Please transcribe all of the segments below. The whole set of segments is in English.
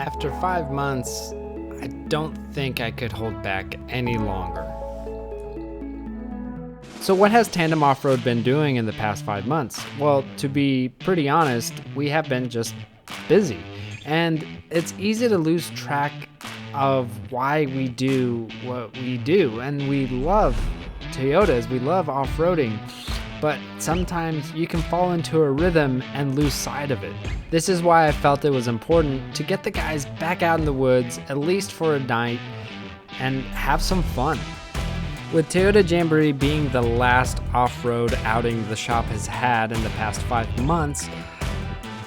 After 5 months, I don't think I could hold back any longer. So what has Tandem Off-Road been doing in the past 5 months? Well, to be pretty honest, we have been just busy. And it's easy to lose track of why we do what we do. And we love Toyotas, we love off-roading. But sometimes you can fall into a rhythm and lose sight of it. This is why I felt it was important to get the guys back out in the woods, at least for a night, and have some fun. With Toyota Jamboree being the last off-road outing the shop has had in the past 5 months,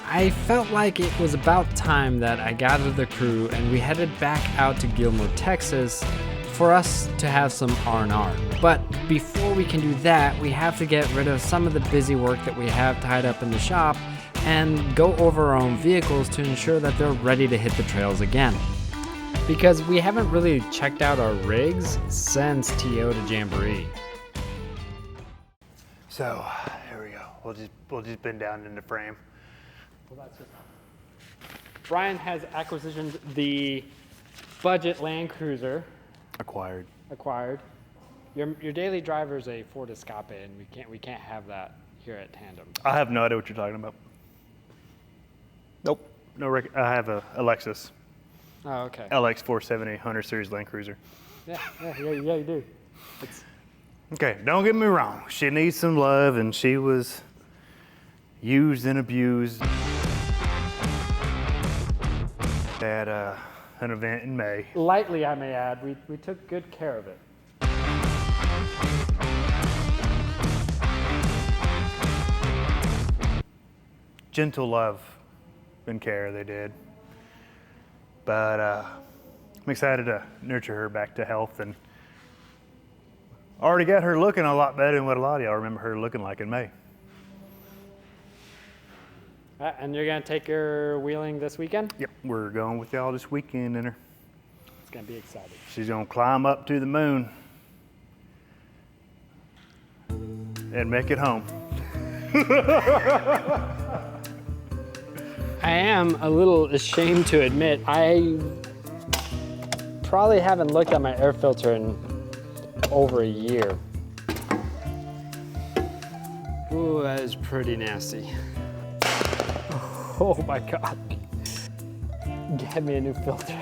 I felt like it was about time that I gathered the crew and we headed back out to Gilmore, Texas, for us to have some R&R. But before we can do that, we have to get rid of some of the busy work that we have tied up in the shop and go over our own vehicles to ensure that they're ready to hit the trails again. Because we haven't really checked out our rigs since Toyota Jamboree. So, here we go. We'll just bend down in the frame. Well, that's just... Brian has acquisitioned the budget Land Cruiser. Acquired. Your daily driver is a Ford Escape, and we can't have that here at Tandem. I have no idea what you're talking about. Nope. I have a Lexus. Oh, okay. LX 470 100 Series Land Cruiser. Yeah, you do. Okay, don't get me wrong. She needs some love, and she was used and abused at an event in May. Lightly, I may add. We took good care of it. Gentle love and care they did. But I'm excited to nurture her back to health, and already got her looking a lot better than what a lot of y'all remember her looking like in May. And you're gonna take her wheeling this weekend? Yep, we're going with y'all this weekend in her. It's gonna be exciting. She's gonna climb up to the moon and make it home. I am a little ashamed to admit, I probably haven't looked at my air filter in over a year. Ooh, that is pretty nasty. Oh my God. Get me a new filter.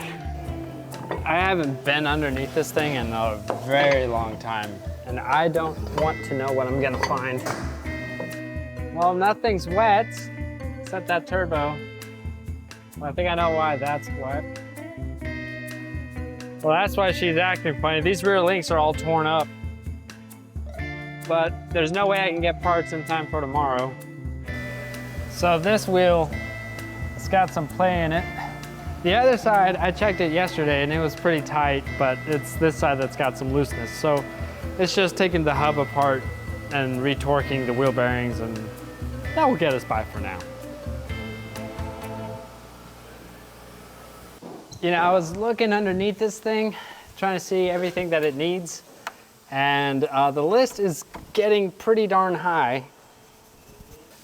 I haven't been underneath this thing in a very long time, and I don't want to know what I'm gonna find. Well, nothing's wet, except that turbo. Well, I think I know why that's wet. Well, that's why she's acting funny. These rear links are all torn up. But there's no way I can get parts in time for tomorrow. So this wheel, it's got some play in it. The other side, I checked it yesterday and it was pretty tight, but it's this side that's got some looseness. So it's just taking the hub apart and retorquing the wheel bearings, and that will get us by for now. You know, I was looking underneath this thing, trying to see everything that it needs, and the list is getting pretty darn high.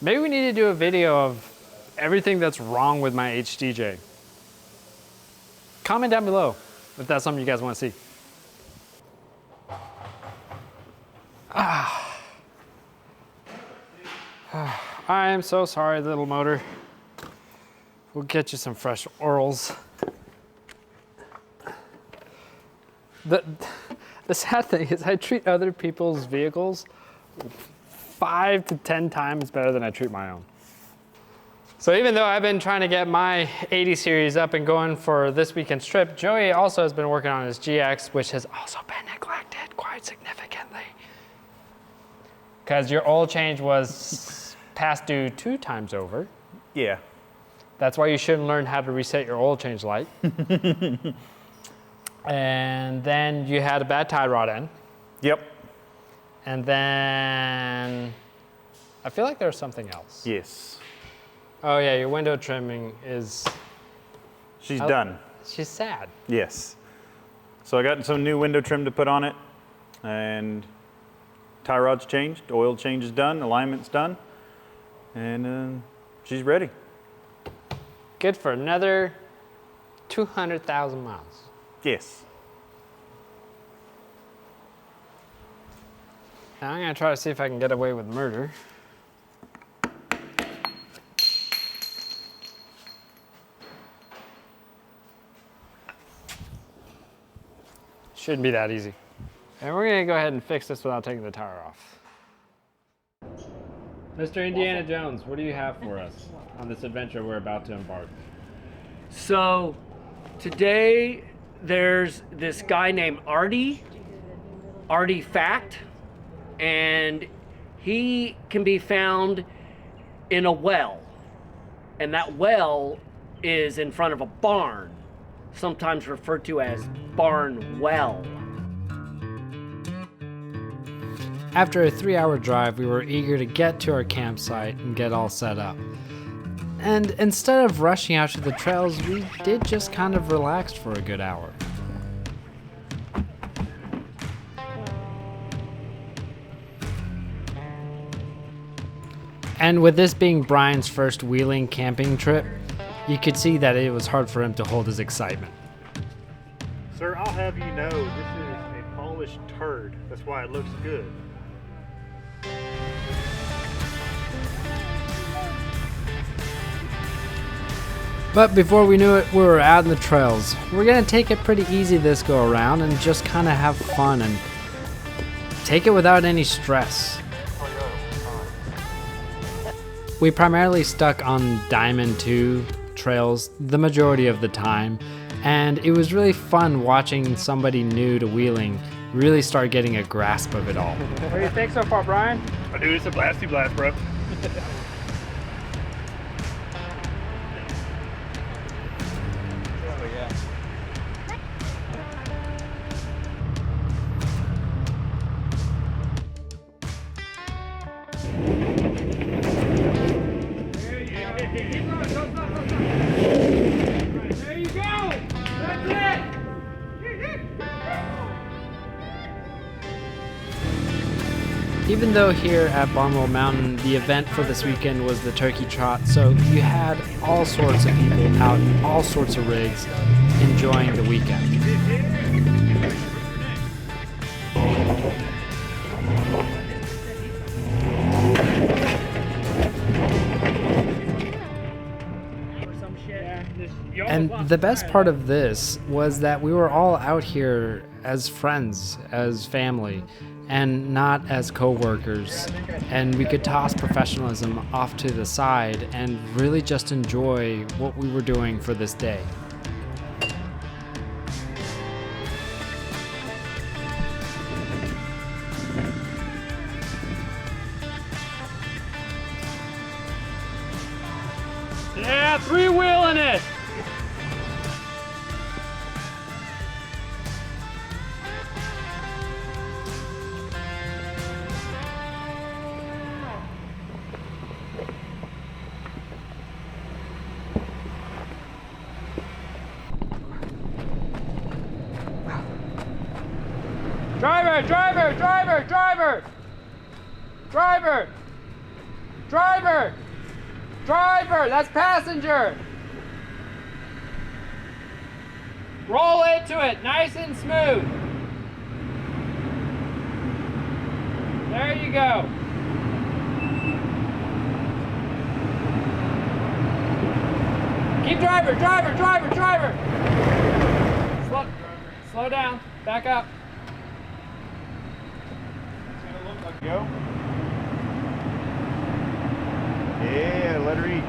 Maybe we need to do a video of everything that's wrong with my HDJ. Comment down below if that's something you guys want to see. I am so sorry, little motor. We'll get you some fresh orals. The sad thing is I treat other people's vehicles 5 to 10 times better than I treat my own. So even though I've been trying to get my 80 series up and going for this weekend's trip, Joey also has been working on his GX, which has also been neglected quite significantly. Because your oil change was past due 2 times over. Yeah. That's why you shouldn't learn how to reset your oil change light. And then you had a bad tie rod end. Yep. And then I feel like there was something else. Yes. Oh yeah, your window trimming is... She's done. She's sad. Yes. So I got some new window trim to put on it, and tie rod's changed, oil change is done, alignment's done, and she's ready. Good for another 200,000 miles. Yes. Now I'm gonna try to see if I can get away with murder. Shouldn't be that easy. And we're gonna go ahead and fix this without taking the tire off. Mr. Indiana Jones, what do you have for us on this adventure we're about to embark? So today there's this guy named Artifact, and he can be found in a well. And that well is in front of a barn, sometimes referred to as Barn Well. After a 3-hour drive, we were eager to get to our campsite and get all set up. And instead of rushing out to the trails, we did just kind of relax for a good hour. And with this being Brian's first wheeling camping trip, you could see that it was hard for him to hold his excitement. Sir, I'll have you know this is a polished turd. That's why it looks good. But before we knew it, we were out in the trails. We're gonna take it pretty easy this go around and just kind of have fun and take it without any stress. We primarily stuck on Diamond 2 trails the majority of the time, and it was really fun watching somebody new to wheeling really start getting a grasp of it all. What do you think so far, Brian? Oh, dude, it's a blasty blast, bro. Even though here at Barnwell Mountain, the event for this weekend was the Turkey Trot, so you had all sorts of people out in all sorts of rigs enjoying the weekend. And the best part of this was that we were all out here as friends, as family, and not as co-workers, and we could toss professionalism off to the side and really just enjoy what we were doing for this day. Yeah, three-wheeling it! Driver, driver, driver, driver! Driver! Driver! Driver, that's passenger! Roll into it, nice and smooth. There you go. Keep driver, driver, driver, driver! Slow down, back up. Go. Yeah, let her eat.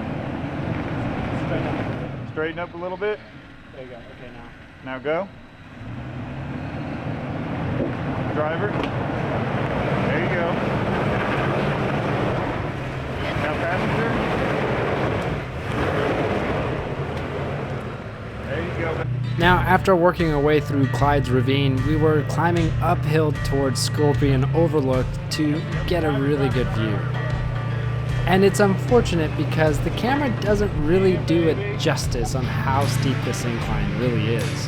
Straighten up a little bit. There you go, okay now. Now go. Driver. There you go. Now passenger. There you go. Now, after working our way through Clyde's Ravine, we were climbing uphill towards Scorpion Overlook to get a really good view. And it's unfortunate because the camera doesn't really do it justice on how steep this incline really is.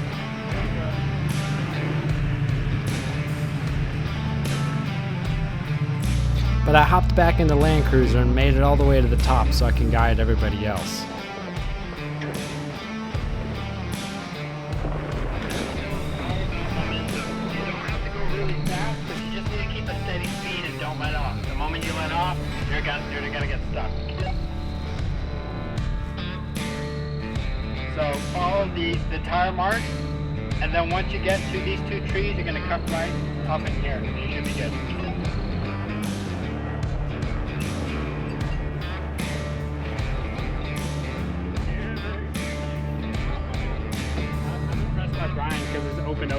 But I hopped back into Land Cruiser and made it all the way to the top so I can guide everybody else. You're gonna get stuck. So follow the tire marks, and then once you get to these 2 trees, you're gonna cut right up in here. You should be good. I'm impressed by Brian because it's open.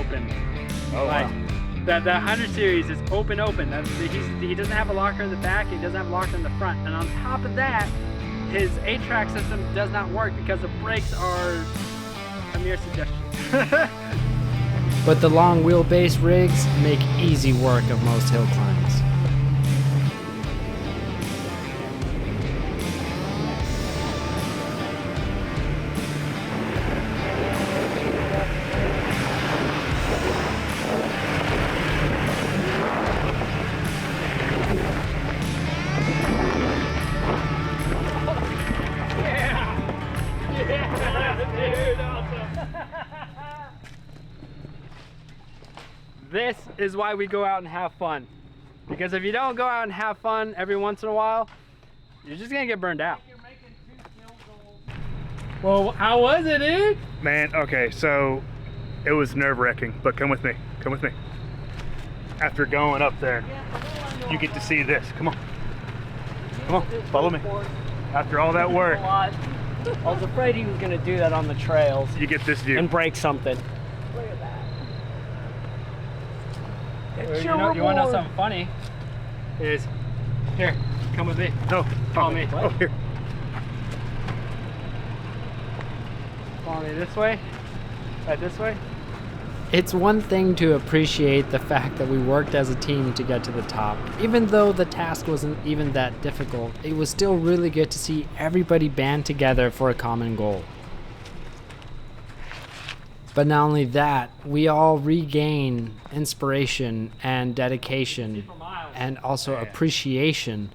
Oh, Like, wow. the 100 series is open. He doesn't have a locker in the back. He doesn't have a locker in the front. And on top of that, his 8-track system does not work because the brakes are a mere suggestion. But the long wheelbase rigs make easy work of most hill climbs. This is why we go out and have fun. Because if you don't go out and have fun every once in a while, you're just gonna get burned out. Well, how was it, dude? Man, okay, so it was nerve-wracking, but come with me. Come with me. After going up there, you get to see this. Come on. Come on, follow me. After all that work, I was afraid he was going to do that on the trails you get this view. and break something. You want to know something funny? Is here, come with me. No, Follow me. Oh, here. Follow me this way. Right this way. It's one thing to appreciate the fact that we worked as a team to get to the top. Even though the task wasn't even that difficult, it was still really good to see everybody band together for a common goal. But not only that, we all regain inspiration and dedication and also appreciation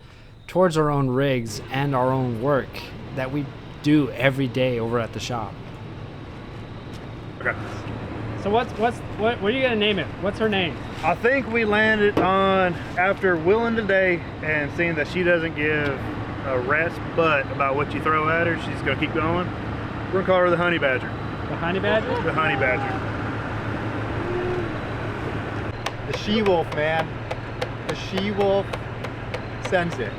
towards our own rigs and our own work that we do every day over at the shop. Okay. So what are you gonna name it? What's her name? I think we landed on, after willing today and seeing that she doesn't give a rat's butt about what you throw at her, she's gonna keep going. We're gonna call her the Honey Badger. The honey badger? The Honey Badger. The she-wolf, man. The she-wolf sends it.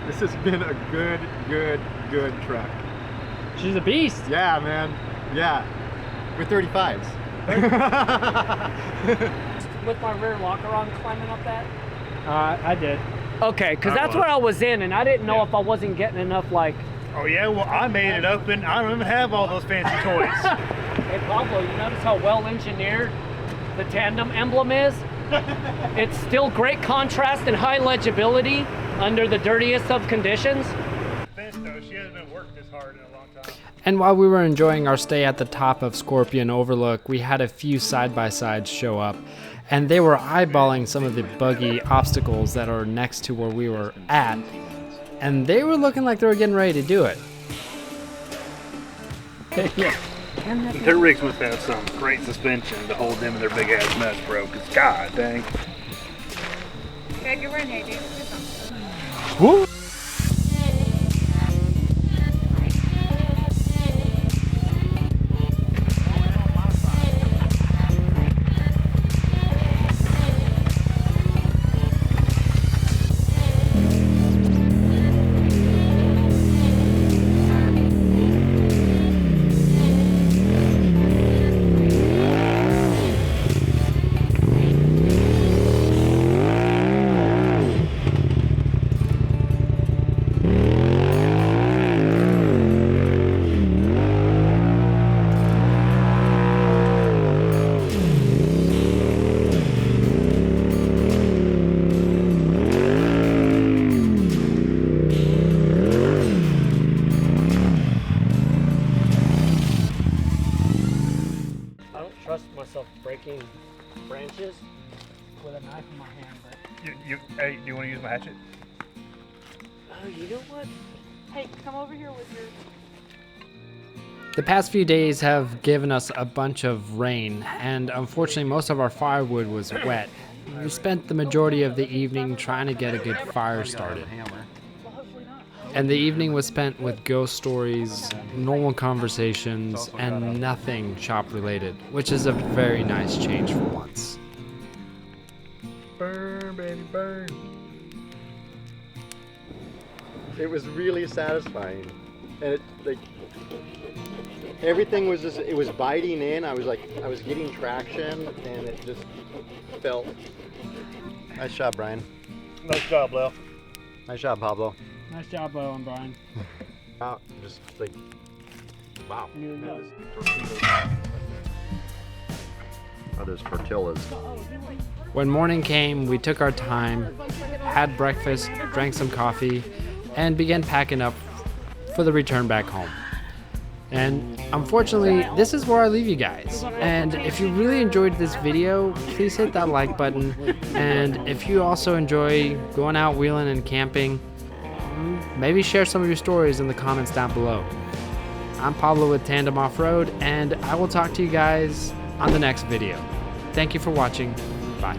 This has been a good trek. She's a beast. Yeah, man. Yeah. With 35s. With my rear locker on climbing up that? I did. Okay, because I that's was. what I was in, and I didn't know if I wasn't getting enough, like... Oh yeah, well I made it up and I don't even have all those fancy toys. Hey, Pablo, you notice how well-engineered the tandem emblem is? It's still great contrast and high legibility under the dirtiest of conditions. Though, she hasn't been worked this hard in a long time. And while we were enjoying our stay at the top of Scorpion Overlook, we had a few side-by-sides show up, and they were eyeballing some of the buggy obstacles that are next to where we were at, and they were looking like they were getting ready to do it. Their rigs must have some great suspension to hold them in their big ass mess, bro, because god dang. Good, you're right, dude. Woo! I don't trust myself breaking branches with a knife in my hand, but... Hey, do you want to use my hatchet? Oh, you know what? Hey, come over here with your... The past few days have given us a bunch of rain, and unfortunately most of our firewood was wet. we spent the majority of the evening trying to get a good fire started. And the evening was spent with ghost stories, normal conversations, and nothing shop related, which is a very nice change for once. Burn, baby, burn. It was really satisfying, and it like everything was just, it was biting in. I was getting traction, and it just felt. Nice job, Brian. Nice job, Leo. Nice job, Pablo. Nice job, Bo and Brian. Wow, just like wow. Oh, those tortillas. When morning came, we took our time, had breakfast, drank some coffee, and began packing up for the return back home. And unfortunately, this is where I leave you guys. And if you really enjoyed this video, please hit that like button. And if you also enjoy going out wheeling and camping, maybe share some of your stories in the comments down below. I'm Pablo with Tandem Off-Road, and I will talk to you guys on the next video. Thank you for watching. Bye.